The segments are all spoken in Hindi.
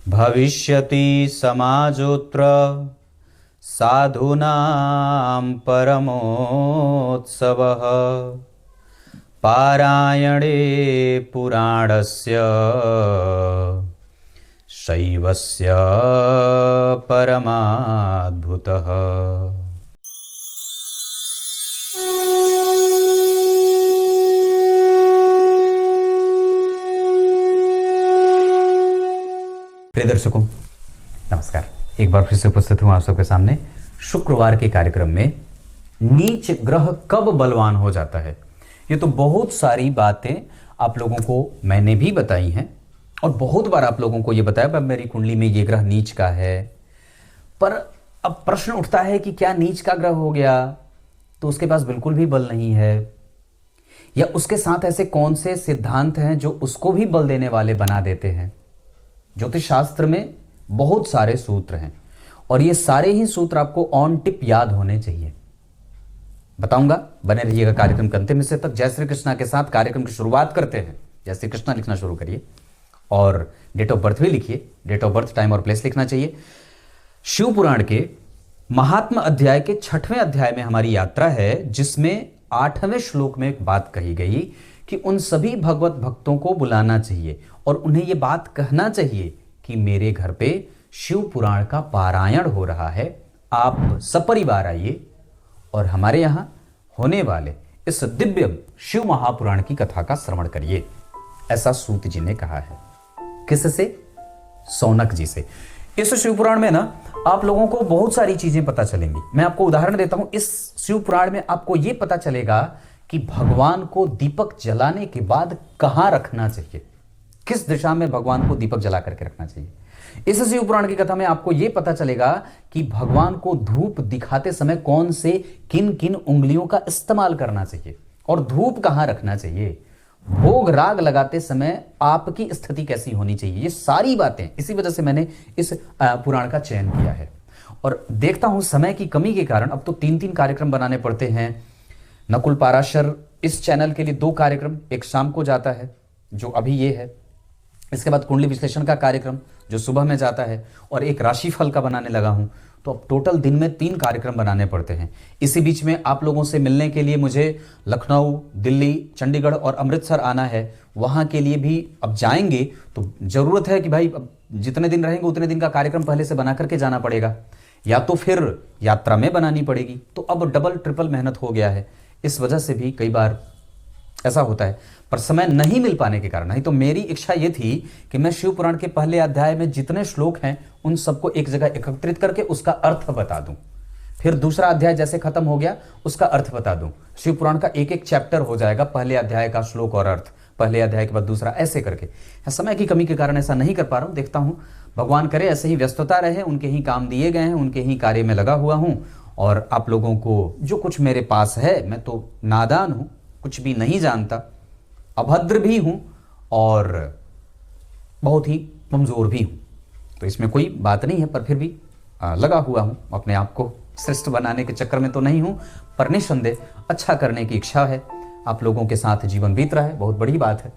भविष्यति समाजोऽत्र साधूनां परमोत्सवः पारायणे पुराणस्य शैवस्य परमाद्भुतः। प्रिय दर्शकों नमस्कार, एक बार फिर से उपस्थित हूं आप सबके सामने शुक्रवार के कार्यक्रम में। नीच ग्रह कब बलवान हो जाता है, ये तो बहुत सारी बातें आप लोगों को मैंने भी बताई हैं और बहुत बार आप लोगों को ये बताया मेरी कुंडली में ये ग्रह नीच का है। पर अब प्रश्न उठता है कि क्या नीच का ग्रह हो गया तो उसके पास बिल्कुल भी बल नहीं है, या उसके साथ ऐसे कौन से सिद्धांत हैं जो उसको भी बल देने वाले बना देते हैं। ज्योतिष शास्त्र में बहुत सारे सूत्र हैं और ये सारे ही सूत्र आपको ऑन टिप याद होने चाहिए। बताऊंगा, बने रहिएगा कार्यक्रम के अंतिम हिस्से तक। जय श्री कृष्णा के साथ कार्यक्रम की शुरुआत करते हैं। जय श्री कृष्णा लिखना शुरू करिए और डेट ऑफ बर्थ भी लिखिए। डेट ऑफ बर्थ, टाइम और प्लेस लिखना चाहिए। शिव पुराण के महात्मा अध्याय के 6वें अध्याय में हमारी यात्रा है, जिसमें 8वें श्लोक में एक बात कही गई कि उन सभी भगवत भक्तों को बुलाना चाहिए और उन्हें यह बात कहना चाहिए कि मेरे घर पे शिव पुराण का पारायण हो रहा है, आप सपरिवार आइए और हमारे यहां होने वाले इस दिव्य शिव महापुराण की कथा का श्रवण करिए। ऐसा सूत जी ने कहा है। किससे? सौनक जी से। इस शिव पुराण में ना आप लोगों को बहुत सारी चीजें पता चलेंगी। मैं आपको उदाहरण देता हूं। इस शिव पुराण में आपको यह पता चलेगा कि भगवान को दीपक जलाने के बाद कहां रखना चाहिए, किस दिशा में भगवान को दीपक जला करके रखना चाहिए। इस शिव पुराण की कथा में आपको यह पता चलेगा कि भगवान को धूप दिखाते समय कौन से किन किन उंगलियों का इस्तेमाल करना चाहिए और धूप कहां रखना चाहिए। भोग राग लगाते समय आपकी स्थिति कैसी होनी चाहिए। ये सारी बातें, इसी वजह से मैंने इस पुराण का चयन किया है। और देखता हूं समय की कमी के कारण अब तो 3-3 कार्यक्रम बनाने पड़ते हैं। नकुल पाराशर इस चैनल के लिए 2 कार्यक्रम, एक शाम को जाता है जो अभी ये है, इसके बाद कुंडली विश्लेषण का कार्यक्रम जो सुबह में जाता है, और एक राशिफल का बनाने लगा हूं। तो अब टोटल दिन में 3 कार्यक्रम बनाने पड़ते हैं। इसी बीच में आप लोगों से मिलने के लिए मुझे लखनऊ, दिल्ली, चंडीगढ़ और अमृतसर आना है। वहां के लिए भी अब जाएंगे तो जरूरत है कि भाई अब जितने दिन रहेंगे उतने दिन का कार्यक्रम पहले से बना करके जाना पड़ेगा, या तो फिर यात्रा में बनानी पड़ेगी। तो अब डबल ट्रिपल मेहनत हो गया है। इस वजह से भी कई बार ऐसा होता है, पर समय नहीं मिल पाने के कारण। नहीं तो मेरी इच्छा यह थी कि मैं शिव पुराण के पहले अध्याय में जितने श्लोक हैं उन सबको एक जगह एकत्रित करके उसका अर्थ बता दूं, फिर दूसरा अध्याय जैसे खत्म हो गया उसका अर्थ बता दूं। शिव पुराण का एक एक चैप्टर हो जाएगा, पहले अध्याय का श्लोक और अर्थ, पहले अध्याय के बाद दूसरा, ऐसे करके। समय की कमी के कारण ऐसा नहीं कर पा रहा हूं। देखता हूं, भगवान करे ऐसे ही व्यस्तता रहे, उनके ही काम दिए गए हैं, उनके ही कार्य में लगा हुआ हूं। और आप लोगों को जो कुछ मेरे पास है, मैं तो नादान हूं, कुछ भी नहीं जानता, अभद्र भी हूं और बहुत ही कमजोर भी हूं। तो इसमें कोई बात नहीं है, पर फिर भी लगा हुआ हूं। अपने आप को श्रेष्ठ बनाने के चक्कर में तो नहीं हूं, पर निस्संदेह अच्छा करने की इच्छा है। आप लोगों के साथ जीवन बीत रहा है, बहुत बड़ी बात है।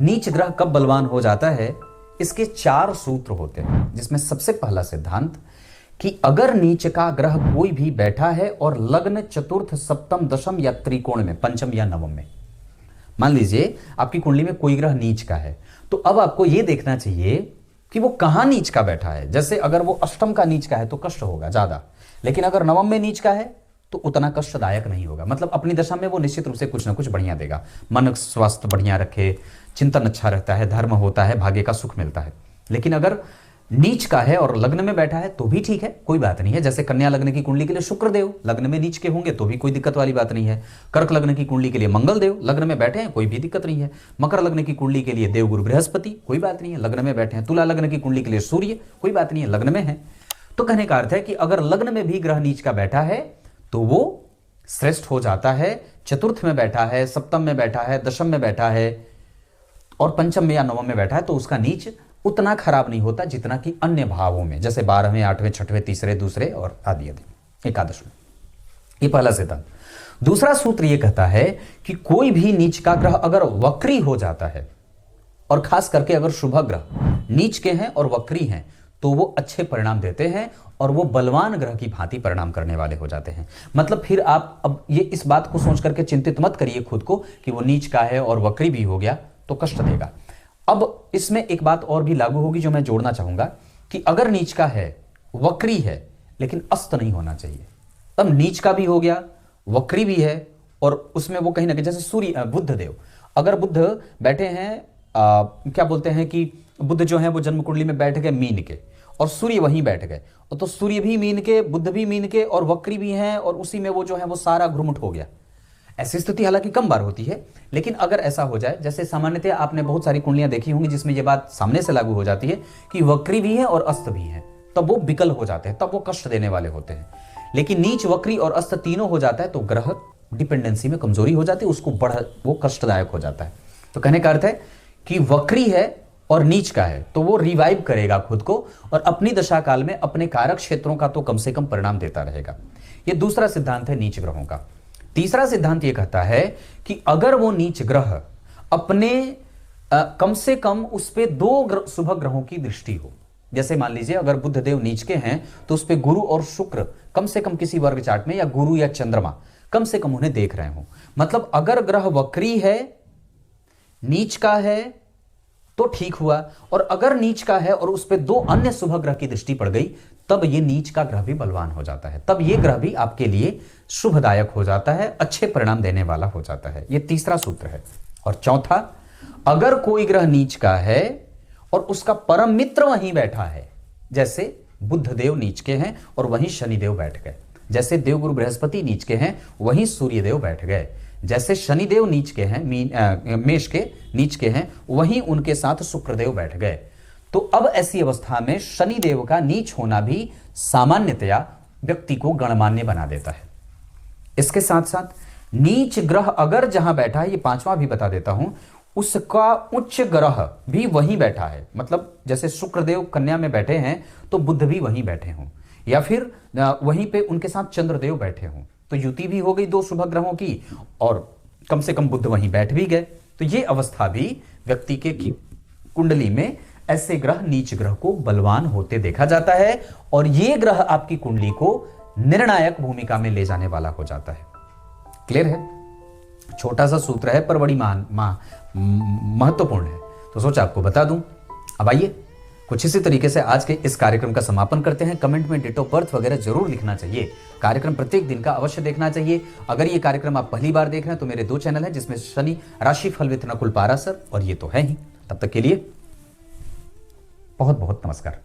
नीच ग्रह कब बलवान हो जाता है, इसके 4 सूत्र होते हैं, जिसमें सबसे पहला सिद्धांत कि अगर नीच का ग्रह कोई भी बैठा है और लग्न चतुर्थ, सप्तम, दशम या त्रिकोण में, पंचम या नवम में, मान लीजिए आपकी कुंडली में कोई ग्रह नीच का है, तो अब आपको यह देखना चाहिए कि वो कहां नीच का बैठा है। जैसे अगर वो अष्टम का नीच का है तो कष्ट होगा ज्यादा, लेकिन अगर नवम में नीच का है तो उतना कष्टदायक नहीं होगा। मतलब अपनी दशा में वो निश्चित रूप से कुछ ना कुछ बढ़िया देगा। मन स्वास्थ्य बढ़िया रखे, चिंतन अच्छा रहता है, धर्म होता है, भाग्य का सुख मिलता है। लेकिन अगर नीच का है और लग्न में बैठा है तो भी ठीक है, कोई बात नहीं है। जैसे कन्या लग्न की कुंडली के लिए शुक्रदेव लग्न में नीच के होंगे तो भी कोई दिक्कत वाली बात नहीं है। कर्क लग्न की कुंडली के लिए मंगल देव लग्न में बैठे हैं, कोई भी दिक्कत नहीं है। मकर लग्न की कुंडली के लिए देवगुरु बृहस्पति, कोई बात नहीं है, लग्न में बैठे हैं। तुला लग्न की कुंडली के लिए सूर्य, कोई बात नहीं है, लग्न में है। तो कहने का अर्थ है कि अगर लग्न में भी ग्रह नीच का बैठा है तो वो श्रेष्ठ हो जाता है। चतुर्थ में बैठा है, सप्तम में बैठा है, दशम में बैठा है और पंचम में या नवम में बैठा है तो उसका नीच उतना खराब नहीं होता जितना कि अन्य भावों में, जैसे 12वें, 8वें, 6वें, तीसरे, दूसरे और आदि आदि, एकादश में। ये पहला सिद्धांत। दूसरा सूत्र यह कहता है कि कोई भी नीच का ग्रह अगर वक्री हो जाता है और खास करके अगर शुभ ग्रह नीच के हैं और वक्री हैं तो वो अच्छे परिणाम देते हैं और वो बलवान ग्रह की भांति परिणाम करने वाले हो जाते हैं। मतलब फिर आप अब ये इस बात को सोच करके चिंतित मत करिए खुद को कि वो नीच का है और वक्री भी हो गया तो कष्ट देगा। अब इसमें एक बात और भी लागू होगी जो मैं जोड़ना चाहूंगा कि अगर नीच का है, वक्री है, लेकिन अस्त नहीं होना चाहिए। तब नीच का भी हो गया, वक्री भी है और उसमें वो कहीं ना कहीं, जैसे सूर्य बुद्ध देव, अगर बुद्ध बैठे हैं क्या बोलते हैं कि बुद्ध जो है वो जन्म कुंडली में बैठ गए मीन के और सूर्य वहीं बैठ गए, तो सूर्य भी मीन के, बुद्ध भी मीन के और वक्री भी हैं और उसी में वो जो है वो सारा घुरमुट हो गया। ऐसी स्थिति हालांकि कम बार होती है, लेकिन अगर ऐसा हो जाए, जैसे सामान्यतः आपने बहुत सारी कुंडलियां देखी होंगी जिसमें यह बात सामने से लागू हो जाती है कि वक्री भी है और अस्त भी है, तब वो विकल हो जाते हैं, तब वो कष्ट देने वाले होते हैं। लेकिन नीच, वक्री और अस्त तीनों हो जाता है तो ग्रह डिपेंडेंसी में कमजोरी हो जाती है, उसको वो कष्टदायक हो जाता है। तो कहने का अर्थ है कि वक्री है और नीच का है तो वो रिवाइव करेगा खुद को और अपनी दशा काल में अपने कारक क्षेत्रों का तो कम से कम परिणाम देता रहेगा। ये दूसरा सिद्धांत है नीच ग्रहों का। तीसरा सिद्धांत ये कहता है कि अगर वो नीच ग्रह अपने कम से कम उस पे 2 शुभ ग्रहों की दृष्टि हो, जैसे मान लीजिए अगर बुध देव नीच के हैं तो उस पे गुरु और शुक्र कम से कम किसी वर्ग चार्ट में, या गुरु या चंद्रमा कम से कम उन्हें देख रहे हो। मतलब अगर ग्रह वक्री है, नीच का है तो ठीक हुआ, और अगर नीच का है और उस पे 2 अन्य शुभ ग्रह की दृष्टि पड़ गई तब ये नीच का ग्रह भी बलवान हो जाता है, तब ये ग्रह भी आपके लिए शुभदायक हो जाता है, अच्छे परिणाम देने वाला हो जाता है। ये तीसरा सूत्र है। और चौथा, अगर कोई ग्रह नीच का है और उसका परम मित्र वहीं बैठा है, जैसे बुध देव नीच के हैं और वहीं शनिदेव बैठ गए, जैसे देवगुरु बृहस्पति नीच के हैं वहीं सूर्यदेव बैठ गए, जैसे शनिदेव नीच के हैं मेष के नीच के हैं वहीं उनके साथ शुक्रदेव बैठ गए, तो अब ऐसी अवस्था में शनिदेव का नीच होना भी सामान्यतया व्यक्ति को गणमान्य बना देता है। इसके साथ साथ नीच ग्रह अगर जहां बैठा है, ये पांचवा भी बता देता हूं, उसका उच्च ग्रह भी वहीं बैठा है, मतलब जैसे शुक्रदेव कन्या में बैठे हैं तो बुध भी वहीं बैठे हों, या फिर वहीं पे उनके साथ चंद्रदेव बैठे हों, तो युति भी हो गई 2 शुभ ग्रहों की और कम से कम बुध वहीं बैठ भी गए। तो ये अवस्था भी व्यक्ति के कुंडली में ऐसे ग्रह नीच ग्रह को बलवान होते देखा जाता है और ये ग्रह आपकी कुंडली को निर्णायक भूमिका में ले जाने वाला हो जाता है। क्लियर है? छोटा सा सूत्र है पर बड़ी महत्वपूर्ण है, तो सोचा आपको बता दूं। अब आइए कुछ इसी तरीके से आज के इस कार्यक्रम का समापन करते हैं। कमेंट में डेट ऑफ बर्थ वगैरह जरूर लिखना चाहिए। कार्यक्रम प्रत्येक दिन का अवश्य देखना चाहिए। अगर ये कार्यक्रम आप पहली बार देख रहे हैं तो मेरे 2 चैनल हैं, जिसमें शनि राशि फल विद नकुल पारा सर, और ये तो है ही। तब तक के लिए बहुत बहुत नमस्कार।